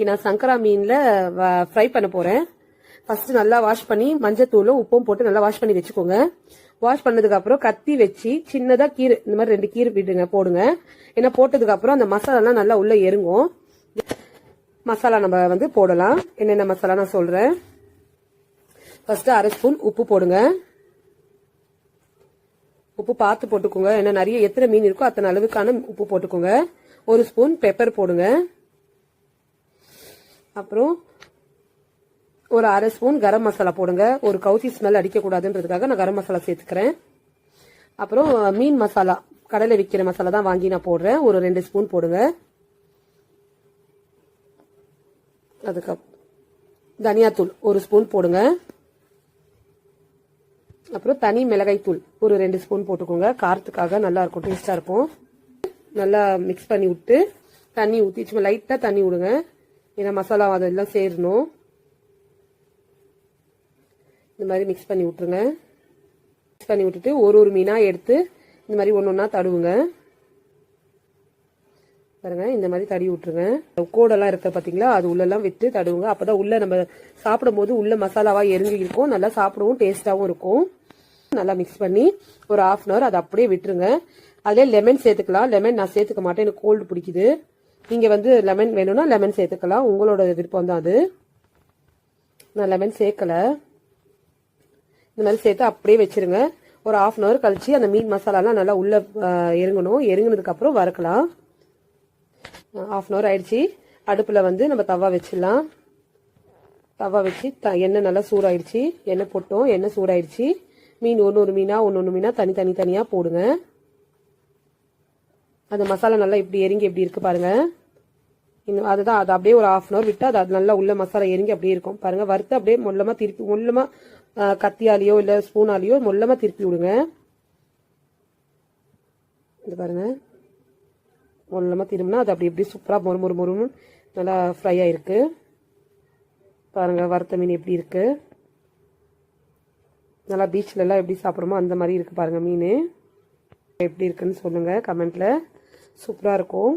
இன்னைக்கு நான் சங்கரா மீன்ல ஃப்ரை பண்ண போறேன். ஃபர்ஸ்ட் நல்லா வாஷ் பண்ணி மஞ்சத்தூளும் உப்பும் போட்டு நல்லா வாஷ் பண்ணி வச்சுக்கோங்க. வாஷ் பண்ணதுக்கு அப்புறம் கத்தி வச்சு சின்னதா கீரை இந்த மாதிரி 2 கீரை விடுங்க போடுங்க. ஏன்னா போட்டதுக்கு அப்புறம் அந்த மசாலாலாம் நல்லா உள்ள இறங்கும். மசாலா நம்ம வந்து போடலாம். என்னென்ன மசாலா நான் சொல்றேன். ஃபர்ஸ்ட் 1/2 ஸ்பூன் உப்பு போடுங்க. உப்பு பார்த்து போட்டுக்கோங்க. ஏன்னா நிறைய எத்தனை மீன் இருக்கோ அத்தனை அளவுக்கான உப்பு போட்டுக்கோங்க. 1 ஸ்பூன் பெப்பர் போடுங்க. அப்புறம் ஒரு 1/2 ஸ்பூன் கரம் மசாலா போடுங்க. ஒரு கவுச்சி ஸ்மெல் அடிக்க கூடாதுன்றதுக்காக நான் கரம் மசாலா சேர்த்துக்கிறேன். அப்புறம் மீன் மசாலா கடையில் விற்கிற மசாலா தான் வாங்கி நான் போடுறேன். ஒரு 2 ஸ்பூன் போடுங்க. அதுக்கப்புறம் தனியாத்தூள் 1 ஸ்பூன் போடுங்க. அப்புறம் தனி மிளகாய் தூள் ஒரு 2 ஸ்பூன் போட்டுக்கோங்க. காரத்துக்காக நல்லா இருக்கும், டேஸ்டா இருக்கும். நல்லா மிக்ஸ் பண்ணி விட்டு தண்ணி ஊற்றி சும்மா லைட்டா தண்ணி விடுங்க. ஏன்னா மசாலா அதெல்லாம் சேரணும். இந்த மாதிரி மிக்ஸ் பண்ணி விட்டுருங்க. மிக்ஸ் பண்ணி விட்டுட்டு ஒரு மீனா எடுத்து இந்த மாதிரி ஒன்னொன்னா தடுவுங்க. பாருங்க இந்த மாதிரி தடவி விட்டுருங்க. கோடெல்லாம் இருக்க பாத்தீங்களா, அது உள்ளெல்லாம் விட்டு தடுவுங்க. அப்பதான் உள்ள நம்ம சாப்பிடும் போது உள்ள மசாலாவா எரிஞ்சு இருக்கும். நல்லா சாப்பிடவும் டேஸ்டாவும் இருக்கும். நல்லா மிக்ஸ் பண்ணி ஒரு 1/2 அன் ஹவர் அதை அப்படியே விட்டுருங்க. அதுல லெமன் சேர்த்துக்கலாம். லெமன் நான் சேர்த்துக்க மாட்டேன், எனக்கு கோல்டு பிடிக்குது. நீங்க வந்து லெமன் வேணும்னா லெமன் சேர்த்துக்கலாம், உங்களோட விருப்பம் தான் அது. நான் லெமன் சேர்க்கல. இந்த மாதிரி சேர்த்து அப்படியே வச்சிருங்க. ஒரு 1/2 அன் ஹவர் கழிச்சு அந்த மீன் மசாலாலாம் நல்லா உள்ள இறங்கணும். இறங்கினதுக்கு அப்புறம் வறுக்கலாம். 1/2 அன் ஹவர் ஆயிடுச்சு. அடுப்புல வந்து நம்ம தவா வச்சிடலாம். தவா வச்சு எண்ணெய் நல்லா சூடாயிடுச்சு. எண்ணெய் போட்டோம், எண்ணெய் சூடாயிடுச்சு. மீன் ஒன்னொரு மீனா தனியா போடுங்க. அந்த மசாலா நல்லா இப்படி எரிங்கி எப்படி இருக்கு பாருங்க. அதுதான் அது அப்படியே ஒரு 1/2 அன் ஹவர் விட்டு அது நல்லா உள்ள மசாலா எரிங்கி அப்படியே இருக்கும் பாருங்க. வறுத்து அப்படியே மொல்லமா கத்தியாலேயோ இல்ல ஸ்பூனாலேயோ மொல்லமா திருப்பி விடுங்க. இது பாருங்க மொல்லமா திரும்பினா அது அப்படி எப்படி சூப்பரா மொறுமொறு நல்லா ஃப்ரை ஆயிருக்கு பாருங்க. வறுத்த மீன் எப்படி இருக்கு, நல்லா பீச்ல எல்லாம் எப்படி சாப்பிடுமோ அந்த மாதிரி இருக்கு பாருங்க. மீன் எப்படி இருக்குன்னு சொல்லுங்க கமெண்ட்ல. சூப்பரா இருக்கும்.